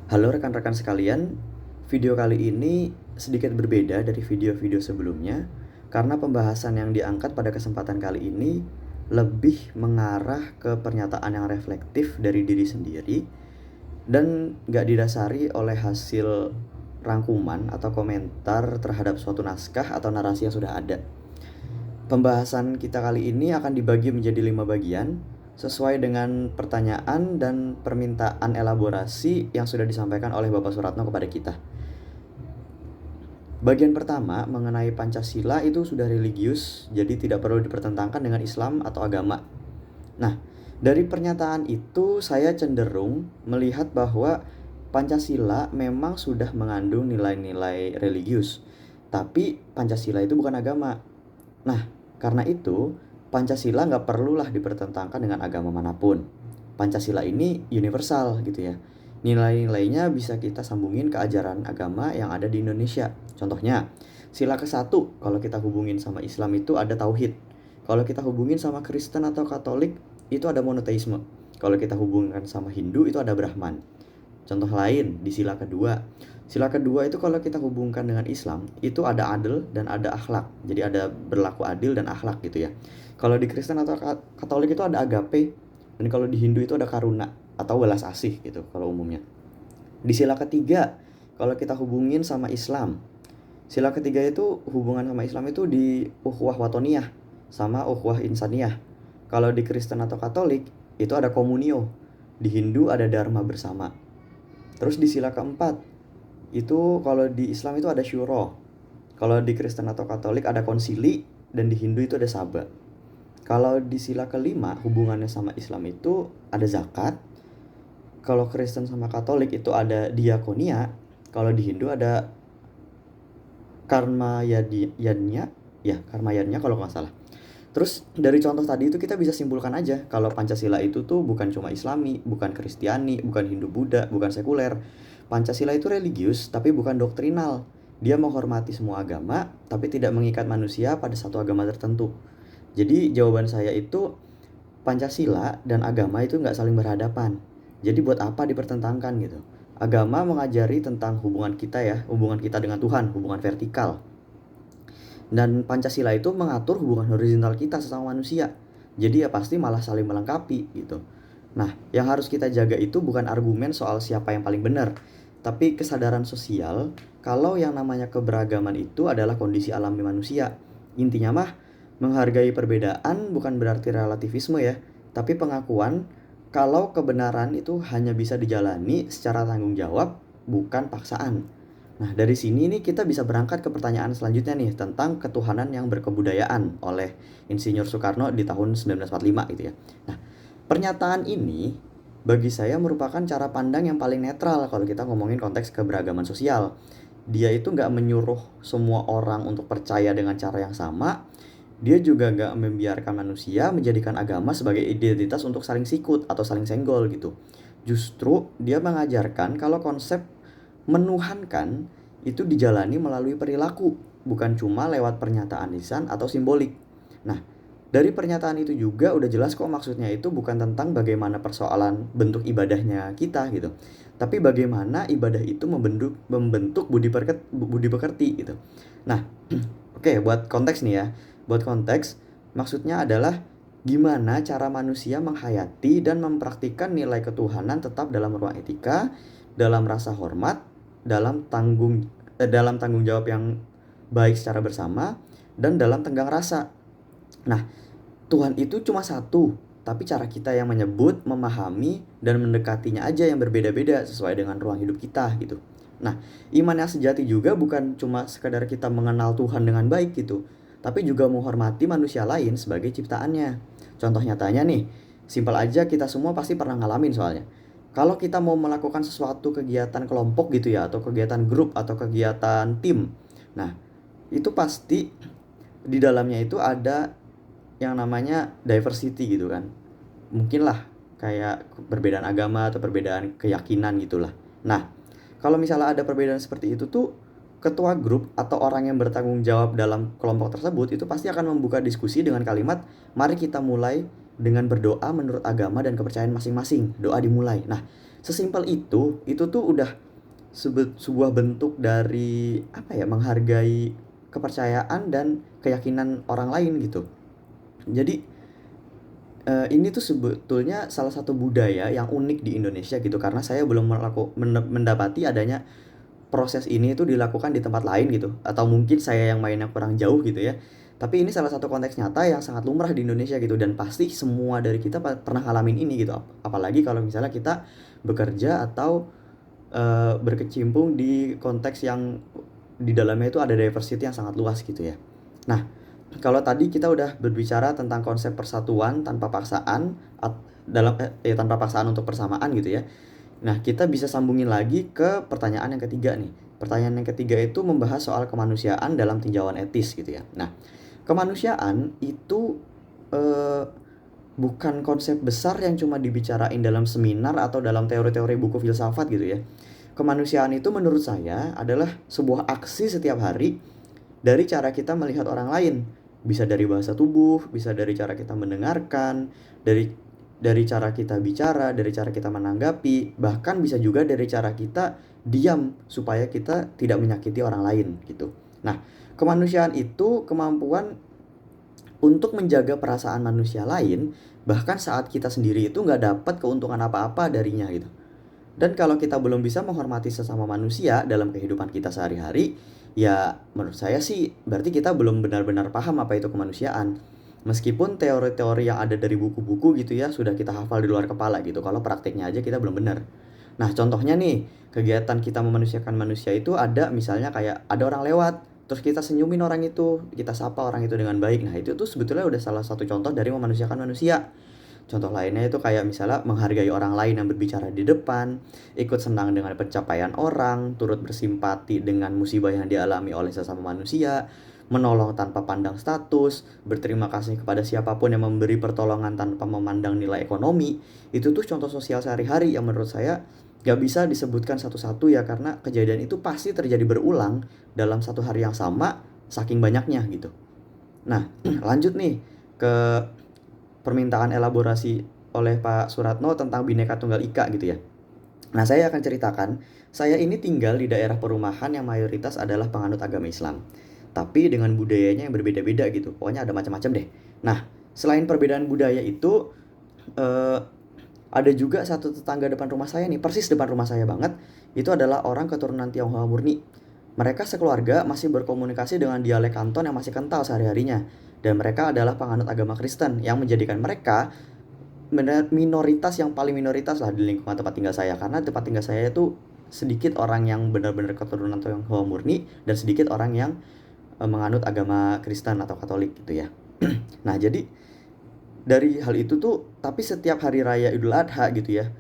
Halo rekan-rekan sekalian, video kali ini sedikit berbeda dari video-video sebelumnya karena pembahasan yang diangkat pada kesempatan kali ini lebih mengarah ke pernyataan yang reflektif dari diri sendiri dan gak didasari oleh hasil rangkuman atau komentar terhadap suatu naskah atau narasi yang sudah ada. Pembahasan kita kali ini akan dibagi menjadi 5 bagian sesuai dengan pertanyaan dan permintaan elaborasi yang sudah disampaikan oleh Bapak Suratno kepada kita. Bagian pertama mengenai Pancasila itu sudah religius, jadi tidak perlu dipertentangkan dengan Islam atau agama. Nah, dari pernyataan itu saya cenderung melihat bahwa Pancasila memang sudah mengandung nilai-nilai religius, tapi Pancasila itu bukan agama. Nah, karena itu Pancasila nggak perlulah dipertentangkan dengan agama manapun. Pancasila ini universal gitu ya. Nilai-nilainya bisa kita sambungin ke ajaran agama yang ada di Indonesia. Contohnya, sila ke-1 kalau kita hubungin sama Islam itu ada tauhid. Kalau kita hubungin sama Kristen atau Katolik itu ada monoteisme. Kalau kita hubungkan sama Hindu itu ada Brahman. Contoh lain di sila kedua. Sila kedua itu kalau kita hubungkan dengan Islam, itu ada adil dan ada akhlak. Jadi ada berlaku adil dan akhlak gitu ya. Kalau di Kristen atau Katolik itu ada agape, dan kalau di Hindu itu ada karuna atau welas asih gitu kalau umumnya. Di sila ketiga, kalau kita hubungin sama Islam, sila ketiga itu hubungan sama Islam itu di ukhuwah watoniyah sama ukhuwah insaniyah. Kalau di Kristen atau Katolik itu ada komunio. Di Hindu ada dharma bersama. Terus di sila keempat, itu kalau di Islam itu ada syuro. Kalau di Kristen atau Katolik ada konsili, dan di Hindu itu ada saba. Kalau di sila kelima hubungannya sama Islam itu ada zakat. Kalau Kristen sama Katolik itu ada diakonia. Kalau di Hindu ada karma yadnya, ya karma yadnya kalau nggak salah. Terus dari contoh tadi itu kita bisa simpulkan aja kalau Pancasila itu tuh bukan cuma Islami, bukan Kristiani, bukan Hindu Buddha, bukan sekuler. Pancasila itu religius tapi bukan doktrinal. Dia menghormati semua agama tapi tidak mengikat manusia pada satu agama tertentu. Jadi jawaban saya itu Pancasila dan agama itu nggak saling berhadapan. Jadi buat apa dipertentangkan gitu. Agama mengajari tentang hubungan kita ya, hubungan kita dengan Tuhan, hubungan vertikal. Dan Pancasila itu mengatur hubungan horizontal kita sesama manusia. Jadi ya pasti malah saling melengkapi gitu. Nah, yang harus kita jaga itu bukan argumen soal siapa yang paling benar, tapi kesadaran sosial kalau yang namanya keberagaman itu adalah kondisi alami manusia. Intinya mah menghargai perbedaan bukan berarti relativisme ya, tapi pengakuan kalau kebenaran itu hanya bisa dijalani secara tanggung jawab, bukan paksaan. Nah, dari sini nih kita bisa berangkat ke pertanyaan selanjutnya nih tentang ketuhanan yang berkebudayaan oleh Insinyur Soekarno di tahun 1945 gitu ya. Nah, pernyataan ini bagi saya merupakan cara pandang yang paling netral kalau kita ngomongin konteks keberagaman sosial. Dia itu nggak menyuruh semua orang untuk percaya dengan cara yang sama. Dia juga nggak membiarkan manusia menjadikan agama sebagai identitas untuk saling sikut atau saling senggol gitu. Justru dia mengajarkan kalau konsep menuhankan itu dijalani melalui perilaku, bukan cuma lewat pernyataan lisan atau simbolik. Nah, dari pernyataan itu juga udah jelas kok maksudnya itu bukan tentang bagaimana persoalan bentuk ibadahnya kita gitu. Tapi bagaimana ibadah itu membentuk budi pekerti gitu. Nah, oke, buat konteks nih ya. Buat konteks, maksudnya adalah gimana cara manusia menghayati dan mempraktikkan nilai ketuhanan tetap dalam ruang etika, dalam rasa hormat, dalam tanggung jawab yang baik secara bersama, dan dalam tenggang rasa. Nah, Tuhan itu cuma satu, tapi cara kita yang menyebut, memahami, dan mendekatinya aja yang berbeda-beda sesuai dengan ruang hidup kita gitu. Nah, iman yang sejati juga bukan cuma sekadar kita mengenal Tuhan dengan baik gitu, tapi juga menghormati manusia lain sebagai ciptaannya. Contoh nyatanya nih, simpel aja kita semua pasti pernah ngalamin soalnya. Kalau kita mau melakukan sesuatu kegiatan kelompok gitu ya, atau kegiatan grup, atau kegiatan tim. Nah, itu pasti di dalamnya itu ada yang namanya diversity gitu kan. Mungkin lah kayak perbedaan agama atau perbedaan keyakinan gitulah. Nah, kalau misalnya ada perbedaan seperti itu tuh ketua grup atau orang yang bertanggung jawab dalam kelompok tersebut itu pasti akan membuka diskusi dengan kalimat, mari kita mulai dengan berdoa menurut agama dan kepercayaan masing-masing. Doa dimulai. Nah, Sesimpel itu tuh udah sebuah bentuk dari apa ya, menghargai kepercayaan dan keyakinan orang lain gitu. Jadi ini tuh sebetulnya salah satu budaya yang unik di Indonesia gitu, karena saya belum mendapati adanya proses ini itu dilakukan di tempat lain gitu, atau mungkin saya yang mainnya kurang jauh gitu ya. Tapi ini salah satu konteks nyata yang sangat lumrah di Indonesia gitu, dan pasti semua dari kita pernah ngalamin ini gitu. Apalagi kalau misalnya kita bekerja atau berkecimpung di konteks yang di dalamnya itu ada diversity yang sangat luas gitu ya. Nah, kalau tadi kita udah berbicara tentang konsep persatuan tanpa paksaan tanpa paksaan untuk persamaan gitu ya. Nah, kita bisa sambungin lagi ke pertanyaan yang ketiga nih. Pertanyaan yang ketiga itu membahas soal kemanusiaan dalam tinjauan etis gitu ya. Nah, kemanusiaan itu eh, bukan konsep besar yang cuma dibicarain dalam seminar atau dalam teori-teori buku filsafat gitu ya. Kemanusiaan itu menurut saya adalah sebuah aksi setiap hari dari cara kita melihat orang lain. Bisa dari bahasa tubuh, bisa dari cara kita mendengarkan, dari cara kita bicara, dari cara kita menanggapi, bahkan bisa juga dari cara kita diam supaya kita tidak menyakiti orang lain gitu. Nah, kemanusiaan itu kemampuan untuk menjaga perasaan manusia lain, bahkan saat kita sendiri itu nggak dapat keuntungan apa-apa darinya gitu. Dan kalau kita belum bisa menghormati sesama manusia dalam kehidupan kita sehari-hari, ya menurut saya sih berarti kita belum benar-benar paham apa itu kemanusiaan. Meskipun teori-teori yang ada dari buku-buku gitu ya sudah kita hafal di luar kepala gitu, kalau prakteknya aja kita belum benar. Nah, contohnya nih, kegiatan kita memanusiakan manusia itu ada misalnya kayak ada orang lewat, terus kita senyumin orang itu, kita sapa orang itu dengan baik. Nah, itu tuh sebetulnya udah salah satu contoh dari memanusiakan manusia. Contoh lainnya itu kayak misalnya menghargai orang lain yang berbicara di depan, ikut senang dengan pencapaian orang, turut bersimpati dengan musibah yang dialami oleh sesama manusia, menolong tanpa pandang status, berterima kasih kepada siapapun yang memberi pertolongan tanpa memandang nilai ekonomi. Itu tuh contoh sosial sehari-hari yang menurut saya gak bisa disebutkan satu-satu ya, karena kejadian itu pasti terjadi berulang dalam satu hari yang sama, saking banyaknya gitu. Nah, lanjut nih ke permintaan elaborasi oleh Pak Suratno tentang Bhinneka Tunggal Ika gitu ya. Nah, saya akan ceritakan, saya ini tinggal di daerah perumahan yang mayoritas adalah penganut agama Islam. Tapi dengan budayanya yang berbeda-beda gitu. Pokoknya ada macam-macam deh. Nah, selain perbedaan budaya itu, eh, ada juga satu tetangga depan rumah saya nih, persis depan rumah saya banget. Itu adalah orang keturunan Tionghoa murni. Mereka sekeluarga masih berkomunikasi dengan dialek Kanton yang masih kental sehari-harinya. Dan mereka adalah penganut agama Kristen yang menjadikan mereka minoritas yang paling minoritas lah di lingkungan tempat tinggal saya. Karena tempat tinggal saya itu sedikit orang yang benar-benar keturunan Tionghoa murni dan sedikit orang yang menganut agama Kristen atau Katolik gitu ya. Nah, jadi dari hal itu tuh, tapi setiap hari raya Idul Adha gitu ya,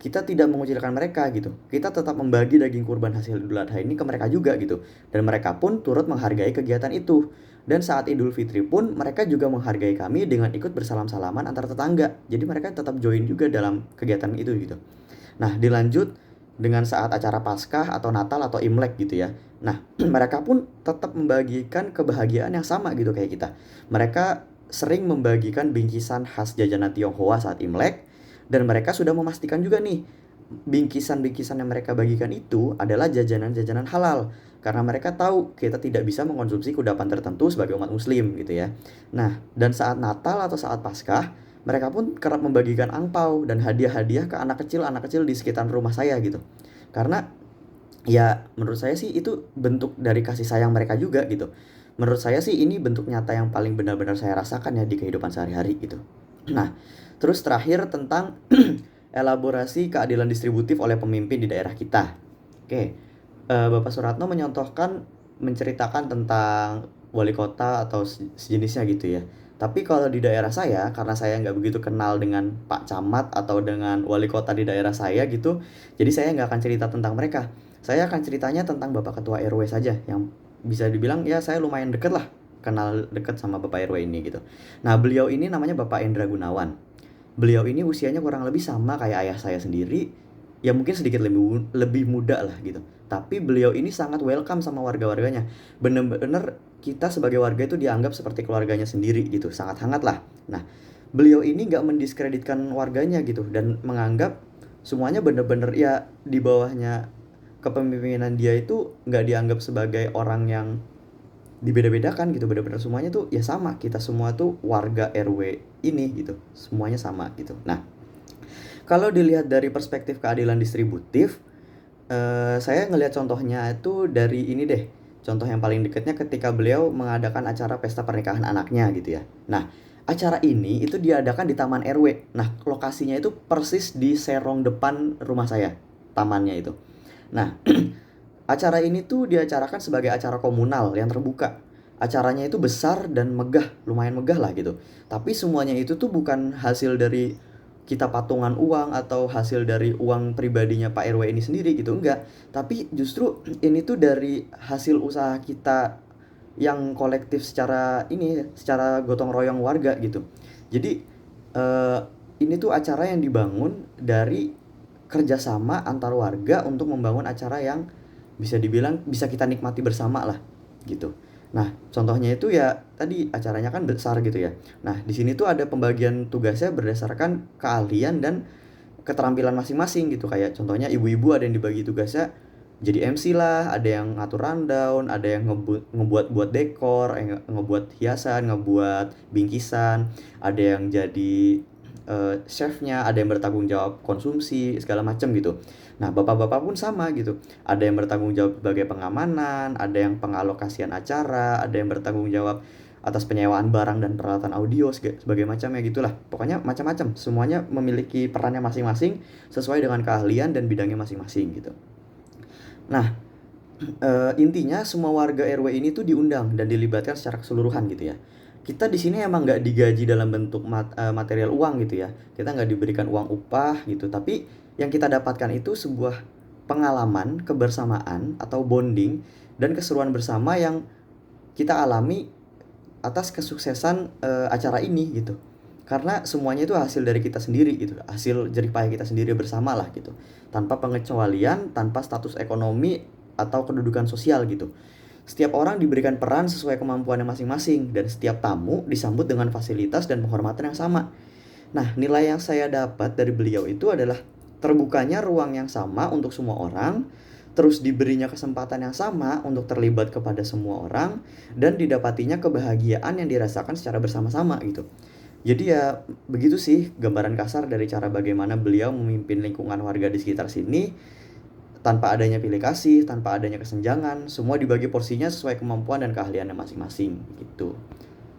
kita tidak mengucilkan mereka gitu. Kita tetap membagi daging kurban hasil Idul Adha ini ke mereka juga gitu. Dan mereka pun turut menghargai kegiatan itu. Dan saat Idul Fitri pun mereka juga menghargai kami dengan ikut bersalam-salaman antar tetangga. Jadi mereka tetap join juga dalam kegiatan itu gitu. Nah, dilanjut dengan saat acara Paskah atau Natal atau Imlek gitu ya. Nah, mereka pun tetap membagikan kebahagiaan yang sama gitu kayak kita. Mereka sering membagikan bingkisan khas jajanan Tionghoa saat Imlek, dan mereka sudah memastikan juga nih, bingkisan-bingkisan yang mereka bagikan itu adalah jajanan-jajanan halal. Karena mereka tahu kita tidak bisa mengkonsumsi kudapan tertentu sebagai umat muslim gitu ya. Nah, dan saat Natal atau saat Paskah, mereka pun kerap membagikan angpau dan hadiah-hadiah ke anak kecil di sekitar rumah saya gitu. Karena ya menurut saya sih itu bentuk dari kasih sayang mereka juga gitu. Menurut saya sih ini bentuk nyata yang paling benar-benar saya rasakan ya di kehidupan sehari-hari gitu. Nah, terus terakhir tentang elaborasi keadilan distributif oleh pemimpin di daerah kita. Oke, Bapak Suratno menceritakan tentang wali kota atau sejenisnya gitu ya. Tapi kalau di daerah saya, karena saya nggak begitu kenal dengan Pak Camat atau dengan wali kota di daerah saya gitu, jadi saya nggak akan cerita tentang mereka. Saya akan ceritanya tentang Bapak Ketua RW saja, yang bisa dibilang ya saya lumayan deket lah, kenal deket sama Bapak RW ini gitu. Nah, beliau ini namanya Bapak Endra Gunawan. Beliau ini usianya kurang lebih sama kayak ayah saya sendiri, ya mungkin sedikit lebih muda lah gitu. Tapi beliau ini sangat welcome sama warga-warganya. Bener-bener kita sebagai warga itu dianggap seperti keluarganya sendiri gitu, sangat hangat lah. Nah, beliau ini nggak mendiskreditkan warganya gitu dan menganggap semuanya bener-bener ya di bawahnya kepemimpinan dia itu nggak dianggap sebagai orang yang dibeda-bedakan gitu, bener-bener semuanya tuh ya sama, kita semua tuh warga RW ini gitu, semuanya sama gitu. Nah, kalau dilihat dari perspektif keadilan distributif, saya ngelihat contohnya itu dari ini deh. Contoh yang paling dekatnya ketika beliau mengadakan acara pesta pernikahan anaknya gitu ya. Nah, acara ini itu diadakan di Taman RW. Nah, lokasinya itu persis di serong depan rumah saya, tamannya itu. Nah, acara ini tuh diacarakan sebagai acara komunal yang terbuka. Acaranya itu besar dan megah, lumayan megah lah gitu. Tapi semuanya itu tuh bukan hasil dari kita patungan uang atau hasil dari uang pribadinya Pak RW ini sendiri gitu, enggak. Tapi justru ini tuh dari hasil usaha kita yang kolektif secara gotong royong warga gitu. Jadi eh, ini tuh acara yang dibangun dari kerjasama antar warga untuk membangun acara yang bisa dibilang bisa kita nikmati bersama lah gitu. Nah, contohnya itu ya tadi acaranya kan besar gitu ya. Nah, di sini tuh ada pembagian tugasnya berdasarkan keahlian dan keterampilan masing-masing gitu. Kayak contohnya ibu-ibu ada yang dibagi tugasnya jadi MC lah, ada yang ngatur rundown, ada yang ngebuat dekor, ngebuat hiasan, ngebuat bingkisan, ada yang jadi chefnya, ada yang bertanggung jawab konsumsi segala macam gitu. Nah, bapak-bapak pun sama gitu. Ada yang bertanggung jawab sebagai pengamanan, ada yang pengalokasian acara, ada yang bertanggung jawab atas penyewaan barang dan peralatan audio sebagai macamnya gitulah. Pokoknya macam-macam. Semuanya memiliki perannya masing-masing sesuai dengan keahlian dan bidangnya masing-masing gitu. Nah, intinya semua warga RW ini tuh diundang dan dilibatkan secara keseluruhan gitu ya. Kita di sini emang nggak digaji dalam bentuk material uang gitu ya. Kita nggak diberikan uang upah gitu. Tapi yang kita dapatkan itu sebuah pengalaman, kebersamaan atau bonding dan keseruan bersama yang kita alami atas kesuksesan acara ini gitu. Karena semuanya itu hasil dari kita sendiri gitu, hasil jerih payah kita sendiri bersama lah gitu. Tanpa pengecualian, tanpa status ekonomi atau kedudukan sosial gitu. Setiap orang diberikan peran sesuai kemampuannya masing-masing dan setiap tamu disambut dengan fasilitas dan penghormatan yang sama. Nah, nilai yang saya dapat dari beliau itu adalah terbukanya ruang yang sama untuk semua orang, terus diberinya kesempatan yang sama untuk terlibat kepada semua orang, dan didapatinya kebahagiaan yang dirasakan secara bersama-sama gitu. Jadi ya begitu sih gambaran kasar dari cara bagaimana beliau memimpin lingkungan warga di sekitar sini tanpa adanya pilih kasih, tanpa adanya kesenjangan, semua dibagi porsinya sesuai kemampuan dan keahliannya masing-masing gitu.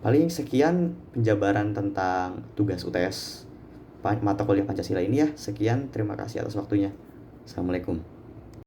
Paling sekian penjabaran tentang tugas UTS mata kuliah Pancasila ini ya. Sekian, terima kasih atas waktunya. Assalamualaikum.